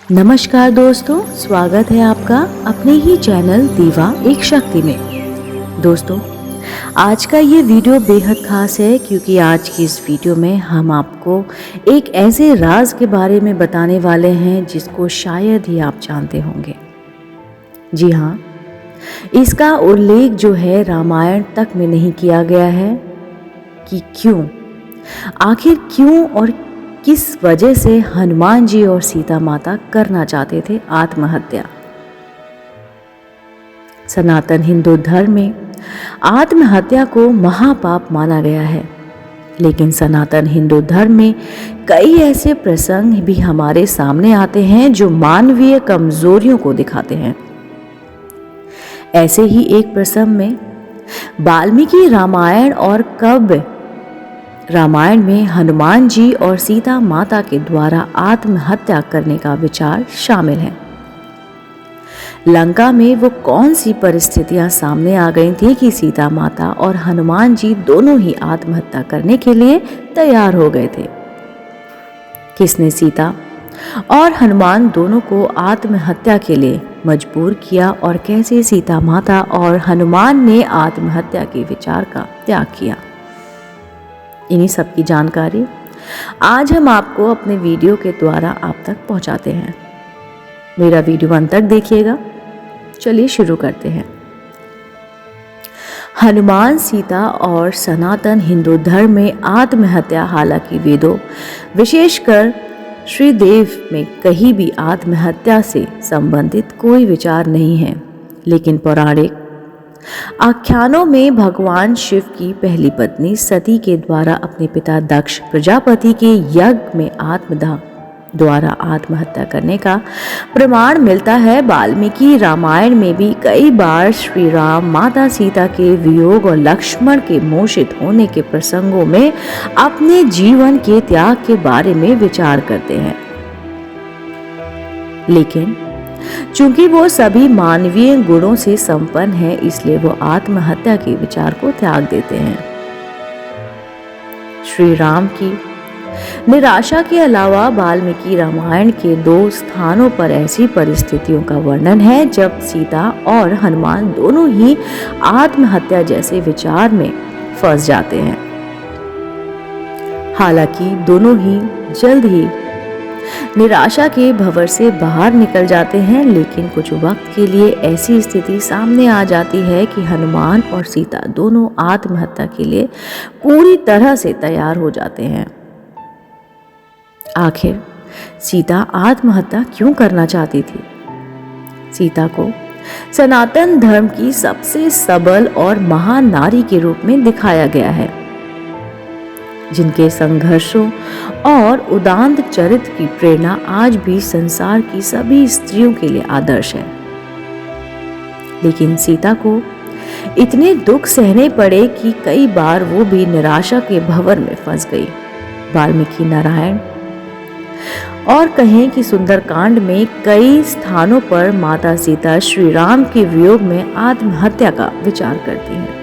नमस्कार दोस्तों, स्वागत है आपका अपने ही चैनल दीवा एक शक्ति में। दोस्तों, आज का ये वीडियो बेहद खास है क्योंकि आज की इस वीडियो में हम आपको एक ऐसे राज के बारे में बताने वाले हैं जिसको शायद ही आप जानते होंगे। जी हाँ, इसका उल्लेख जो है रामायण तक में नहीं किया गया है कि आखिर क्यों और किस वजह से हनुमान जी और सीता माता करना चाहते थे आत्महत्या। सनातन हिंदू धर्म में आत्महत्या को महापाप माना गया है, लेकिन सनातन हिंदू धर्म में कई ऐसे प्रसंग भी हमारे सामने आते हैं जो मानवीय कमजोरियों को दिखाते हैं। ऐसे ही एक प्रसंग में वाल्मीकि रामायण और काव्य रामायण में हनुमान जी और सीता माता के द्वारा आत्महत्या करने का विचार शामिल है। लंका में वो कौन सी परिस्थितियां सामने आ गई थी कि सीता माता और हनुमान जी दोनों ही आत्महत्या करने के लिए तैयार हो गए थे। किसने सीता और हनुमान दोनों को आत्महत्या के लिए मजबूर किया और कैसे सीता माता और हनुमान ने आत्महत्या के विचार का त्याग किया, इन्हीं सब की जानकारी आज हम आपको अपने वीडियो के द्वारा आप तक पहुंचाते हैं। मेरा वीडियो अंत तक देखिएगा। चलिए शुरू करते हैं। हनुमान, सीता और सनातन हिंदू धर्म में आत्महत्या, हालांकि वेदों विशेषकर श्रीदेव में कहीं भी आत्महत्या से संबंधित कोई विचार नहीं है, लेकिन पौराणिक आख्यानों में भगवान शिव की पहली पत्नी सती के द्वारा अपने पिता दक्ष प्रजापति के यज्ञ में आत्मदाह द्वारा आत्महत्या करने का प्रमाण मिलता है। वाल्मीकि रामायण में भी कई बार श्री राम माता सीता के वियोग और लक्ष्मण के मोहित होने के प्रसंगों में अपने जीवन के त्याग के बारे में विचार करते हैं, लेकिन चूंकि वो सभी मानवीय गुणों से संपन्न है, इसलिए वो आत्महत्या के विचार को त्याग देते हैं। श्री राम की निराशा के अलावा वाल्मीकि रामायण के 2 स्थानों पर ऐसी परिस्थितियों का वर्णन है जब सीता और हनुमान दोनों ही आत्महत्या जैसे विचार में फंस जाते हैं। हालांकि दोनों ही जल्द ही निराशा के भंवर से बाहर निकल जाते हैं, लेकिन कुछ वक्त के लिए ऐसी स्थिति सामने आ जाती है कि हनुमान और सीता दोनों आत्महत्या के लिए पूरी तरह से तैयार हो जाते हैं। आखिर सीता आत्महत्या क्यों करना चाहती थी? सीता को सनातन धर्म की सबसे सबल और महान नारी के रूप में दिखाया गया है, जिनके संघर्षों और उदात्त चरित्र की प्रेरणा आज भी संसार की सभी स्त्रियों के लिए आदर्श है। लेकिन सीता को इतने दुख सहने पड़े कि कई बार वो भी निराशा के भंवर में फंस गई। वाल्मीकि नारायण और कहें कि सुंदरकांड में कई स्थानों पर माता सीता श्री राम के वियोग में आत्महत्या का विचार करती हैं।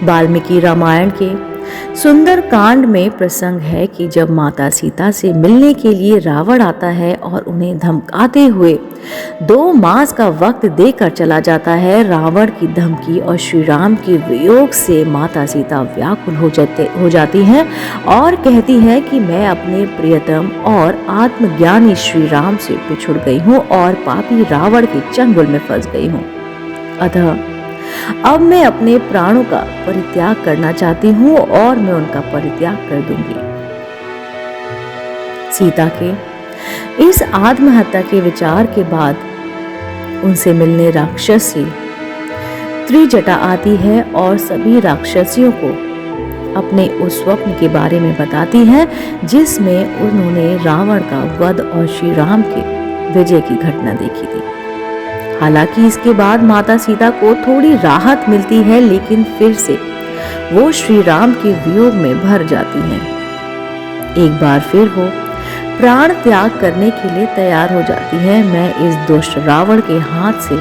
वाल्मीकि रामायण के सुंदरकांड में प्रसंग है कि जब माता सीता से मिलने के लिए रावण आता है और उन्हें धमकाते हुए 2 मास का वक्त देकर चला जाता है। रावण की धमकी और श्री राम के वियोग से माता सीता व्याकुल हो जाती हैं और कहती है कि मैं अपने प्रियतम और आत्मज्ञानी श्री राम से बिछुड़ गई हूँ और पापी रावण के चंगुल में फंस गई हूँ। अतः अब मैं अपने प्राणों का परित्याग करना चाहती हूँ और मैं उनका परित्याग कर दूंगी। सीता के इस आत्महत्या के विचार के बाद उनसे मिलने राक्षसी त्रिजटा आती है और सभी राक्षसियों को अपने उस स्वप्न के बारे में बताती है जिसमें उन्होंने रावण का वध और श्री राम के विजय की घटना देखी थी। हालांकि इसके बाद माता सीता को थोड़ी राहत मिलती है, लेकिन फिर से वो श्री राम के वियोग में भर जाती हैं। एक बार फिर वो प्राण त्याग करने के लिए तैयार हो जाती है। मैं इस दुष्ट रावण के हाथ से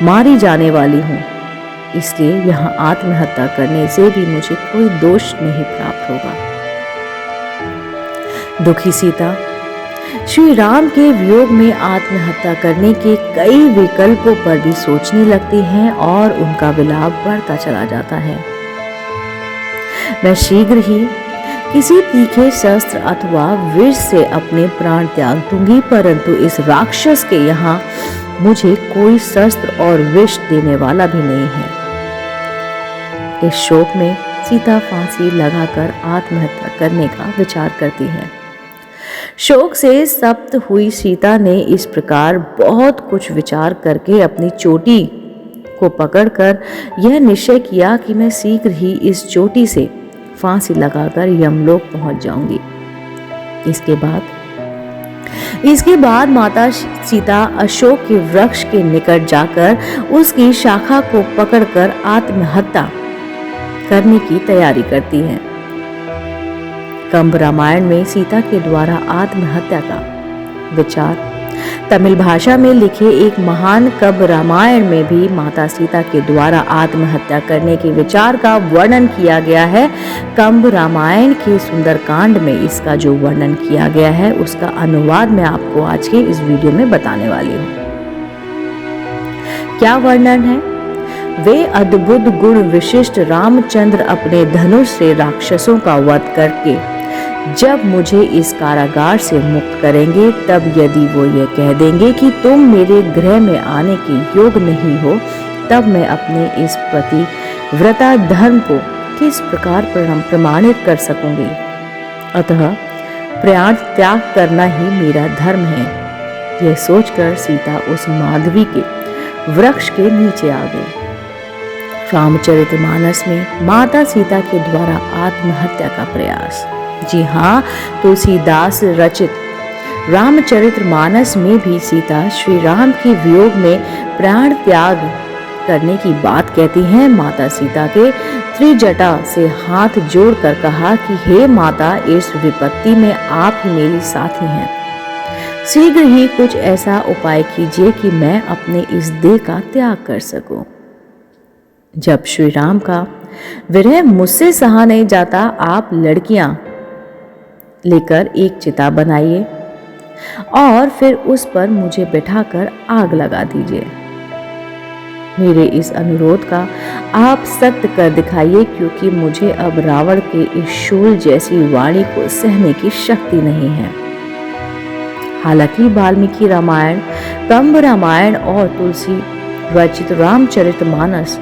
मारी जाने वाली हूँ, इसलिए यहाँ आत्महत्या करने से भी मुझे कोई दोष नहीं प्राप्त होगा। दुखी सीता श्री राम के वियोग में आत्महत्या करने के कई विकल्पों पर भी सोचने लगती हैं और उनका विलाप बढ़ता चला जाता है। मैं शीघ्र ही किसी तीखे शस्त्र अथवा विष से अपने प्राण त्याग दूंगी, परंतु इस राक्षस के यहाँ मुझे कोई शस्त्र और विष देने वाला भी नहीं है। इस शोक में सीता फांसी लगाकर आत्महत्या करने का विचार करती है। शोक से सप्त हुई सीता ने इस प्रकार बहुत कुछ विचार करके अपनी चोटी को पकड़कर यह निश्चय किया कि मैं शीघ्र ही इस चोटी से फांसी लगाकर यमलोक पहुंच जाऊंगी। इसके बाद माता सीता अशोक के वृक्ष के निकट जाकर उसकी शाखा को पकड़कर आत्महत्या करने की तैयारी करती हैं। कंब रामायण में सीता के द्वारा आत्महत्या का विचार तमिल भाषा में लिखे एक महान कंब रामायण में भी माता सीता के द्वारा आत्महत्या करने के विचार का वर्णन किया गया है। कंब रामायण के सुंदरकांड में इसका जो वर्णन किया गया है उसका अनुवाद मैं आपको आज के इस वीडियो में बताने वाली हूँ। क्या वर्णन है? वे अद्भुत गुण विशिष्ट रामचंद्र अपने धनुष से राक्षसों का वध करके जब मुझे इस कारागार से मुक्त करेंगे, तब यदि वो ये कह देंगे कि तुम मेरे गृह में आने के योग नहीं हो, तब मैं अपने इस पतिव्रता धर्म को किस प्रकार प्रमाणित कर सकूंगी। अतः प्राण त्याग करना ही मेरा धर्म है। यह सोचकर सीता उस माधवी के वृक्ष के नीचे आ गई। रामचरितमानस में माता सीता के द्वारा आत्महत्या का प्रयास। जी हाँ, तुलसीदास रचित रामचरितमानस में भी सीता श्री राम के वियोग में प्राण त्याग करने की बात कहती हैं। माता सीता के त्रिजटा से हाथ जोड़कर कहा कि हे माता, इस विपत्ति में आप ही मेरी साथी हैं। शीघ्र ही कुछ ऐसा उपाय कीजिए कि मैं अपने इस देह का त्याग कर सकूं। जब श्री राम का विरह मुझसे सहा नहीं जाता, आप लड़कियां लेकर एक चिता बनाइए और फिर उस पर मुझे बिठाकर आग लगा दीजिए। मेरे इस अनुरोध का आप सत्य कर दिखाइए, क्योंकि मुझे अब रावण के इस शूल जैसी वाणी को सहने की शक्ति नहीं है। हालांकि वाल्मीकि रामायण, कंब रामायण और तुलसी रचित रामचरितमानस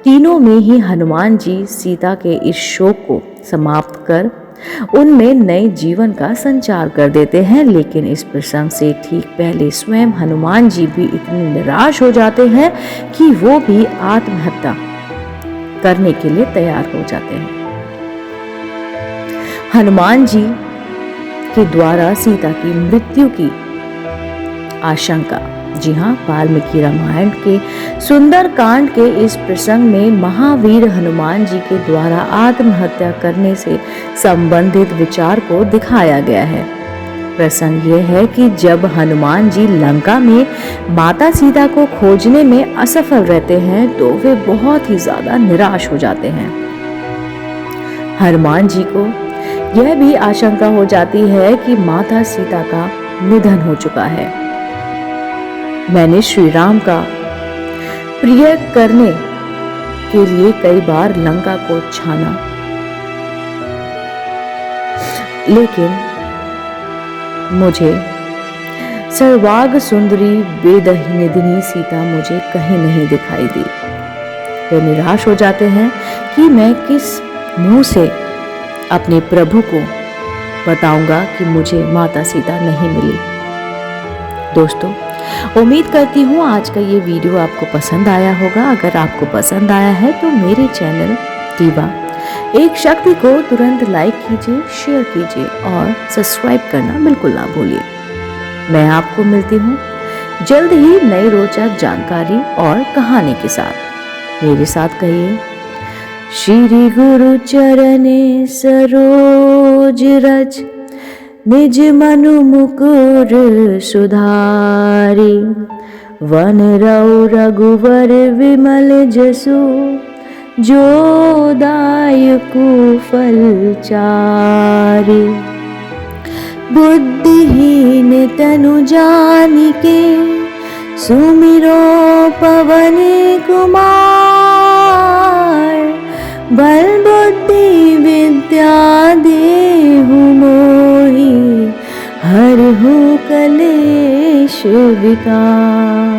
तीनों में ही हनुमान जी सीता के इस शोक को समाप्त कर उनमें नए जीवन का संचार कर देते हैं। लेकिन इस प्रसंग से ठीक पहले स्वयं हनुमान जी भी इतने निराश हो जाते हैं कि वो भी आत्महत्या करने के लिए तैयार हो जाते हैं। हनुमान जी के द्वारा सीता की मृत्यु की आशंका। जी हाँ, वाल्मीकि रामायण के सुंदर कांड के इस प्रसंग में महावीर हनुमान जी के द्वारा आत्महत्या करने से संबंधित विचार को दिखाया गया है। प्रसंग यह है कि जब हनुमान जी लंका में माता सीता को खोजने में असफल रहते हैं तो वे बहुत ही ज्यादा निराश हो जाते हैं। हनुमान जी को यह भी आशंका हो जाती है कि माता सीता का निधन हो चुका है। मैंने श्री राम का प्रिय करने के लिए कई बार लंका को छाना, लेकिन मुझे सर्वांग सुंदरी वेदनिधिनी सीता मुझे कहीं नहीं दिखाई दी। वे निराश हो जाते हैं कि मैं किस मुंह से अपने प्रभु को बताऊंगा कि मुझे माता सीता नहीं मिली। दोस्तों, उम्मीद करती हूँ आज का ये वीडियो आपको पसंद आया होगा। अगर आपको पसंद आया है तो मेरे चैनल दीवा एक शक्ति को तुरंत लाइक कीजिए, शेयर कीजिए और सब्सक्राइब करना बिल्कुल ना भूलिए। मैं आपको मिलती हूँ जल्द ही नई रोचक जानकारी और कहानी के साथ। मेरे साथ कहिए, श्री गुरु चरणे सरोज रज निज मनु मुकुर सुधारी। वन रऊ रघुवर विमल जसु जो दायकु फल चारि। बुद्धिहीन तनु जानिके सुमिरो पवन कुमार। बल बुद्धि विद्या देहु मोहि हरहु कलेश विकार।